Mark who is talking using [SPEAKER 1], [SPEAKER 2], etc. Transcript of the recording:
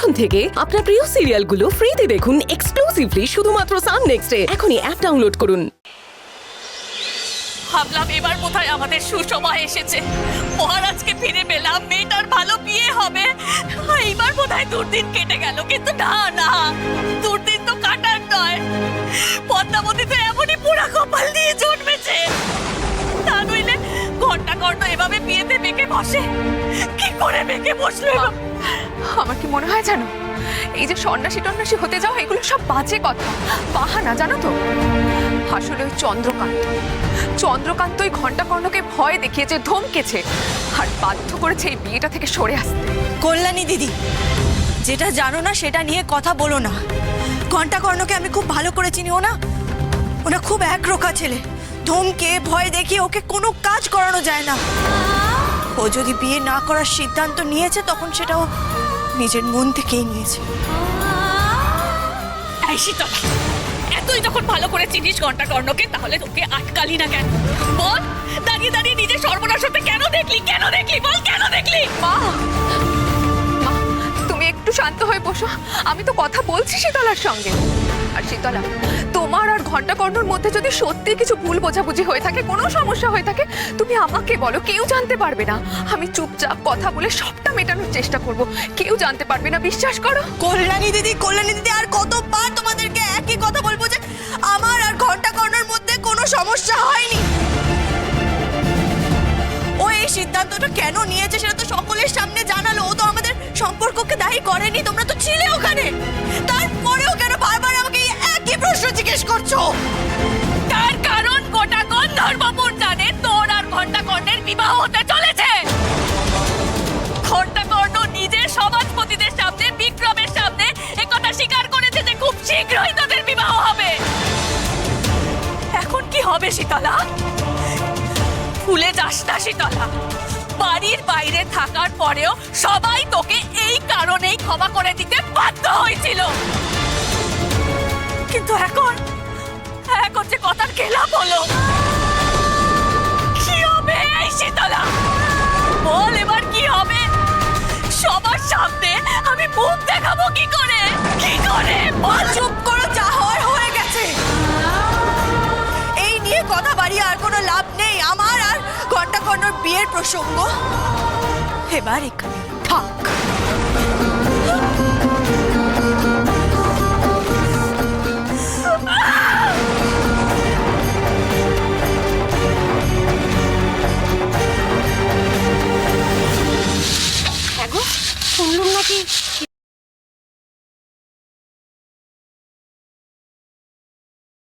[SPEAKER 1] এখন থেকে আপনার প্রিয় সিরিয়ালগুলো ফ্রিতে দেখুন এক্সক্লুসিভলি শুধুমাত্র সান নেক্সটে। এখনই অ্যাপ ডাউনলোড করুন।
[SPEAKER 2] ভাবলাম এবার কোথায় আমাদের সুসময় এসেছে, মহারাজকে ফিরে পেলাম, মেয়েটার ভালো বিয়ে হবে, এইবার কোথায় দুর্দিন কেটে গেল। কিন্তু না না, দুর্দিন তো কাটার নয়, পদ্মাবতী তো এমনই পোড়া কপাল দিয়ে জন্মেছে। তা নইলে ঘন্টা কর্ণ এভাবে বিয়েতে বেঁকে বসে, কি করে বেঁকে বসলো?
[SPEAKER 3] আমার কি মনে হয় জানো, এই যে সন্ন্যাসী টন্যাসী হতে যাও এগুলো সব বাজে কথা, বাহানা, জানো তো। আসলে ওই চন্দ্রকান্ত ওই ঘন্টা কর্ণকে ভয় দেখিয়েছে, ধমকেছে, আর বাধ্য করেছে এই বিয়েটা থেকে সরে আসতে।
[SPEAKER 4] কল্যাণী দিদি, যেটা জানো না সেটা নিয়ে কথা বলো না। ঘন্টা কর্ণকে আমি খুব ভালো করে চিনি, ওনা খুব একরোখা ছেলে, ধমকে ভয় দেখিয়ে ওকে কোনো কাজ করানো যায় না। ও যদি বিয়ে না করার সিদ্ধান্ত নিয়েছে তখন সেটাও নিজের মন থেকেই নিয়েছে।
[SPEAKER 2] এই শীতলা, এতই যখন ভালো করে চিনিস ঘন্টা কর্ণকে, তাহলে তোকে আটকালি না কেন? বল, দাঁড়িয়ে দাঁড়িয়ে নিজের সর্বনাশ হতে কেন দেখলি? বল, কেন দেখলি?
[SPEAKER 3] মা, তুমি একটু শান্ত হয়ে বসো, আমি তো কথা বলছি শীতলার সঙ্গে। আর শীতলা, তোমার আর ঘন্টা কর্ণর মধ্যে যদি সত্যি কিছু ভুল বোঝাবুঝি হয়ে থাকে, কোনো সমস্যা হয়ে থাকে, তুমি আমাকে বলো, কেউ জানতে পারবে না। আমি চুপচাপ কথা বলে সবটা মেটানোর চেষ্টা করব, কেউ জানতে পারবে না, বিশ্বাস করো।
[SPEAKER 4] কল্যাণী দিদি, আর কতবার তোমাদেরকে একই কথা বলবো যে আমার আর ঘন্টা কর্ণর মধ্যে কোনো সমস্যা হয়নি। ও এই সিদ্ধান্তটা কেন নিয়েছে সেটা তো সকলের সামনে জানালো। ও তো আমাদের সম্পর্ককে দায়ী করেনি, তোমরা তো ছিলে ওখানে। তারপরেও কেন বারবার আমাকে এই একই প্রশ্ন জিজ্ঞেস করছো?
[SPEAKER 2] তার কারণ গোটা গন্ধর্বপুর জানে তোর আর ঘন্টা কর্ণের বিবাহ হতে চলেছে। ঘন্টা কর্ণ নিজের সমাজপতিদের সামনে, বিক্রমের সামনে একথা স্বীকার করেছে যে খুব শীঘ্রই তাদের বিবাহ হবে। এখন কি হবে শীতলা? ভুলে যাস না শীতলা, বাড়ির বাইরে থাকার পরেও সবাই তোকে এই কারণেই ক্ষমা করে দিতে বাধ্য হয়েছিল। কিন্তু এখন যে কথার খেলাপ হলো, কি হবে এই শীতলা? বল এবার কি হবে? সবার সামনে আমি মুখ দেখাবো কি করে? বল।
[SPEAKER 4] চুপ করো, যা হওয়ার হয়ে গেছে। এই নিয়ে কথা বাড়িয়ে আর কোনো লাভ নেই। আমার আর ঘন্টা কর্ণর বিয়ের প্রসঙ্গ এবার এখানে থাক।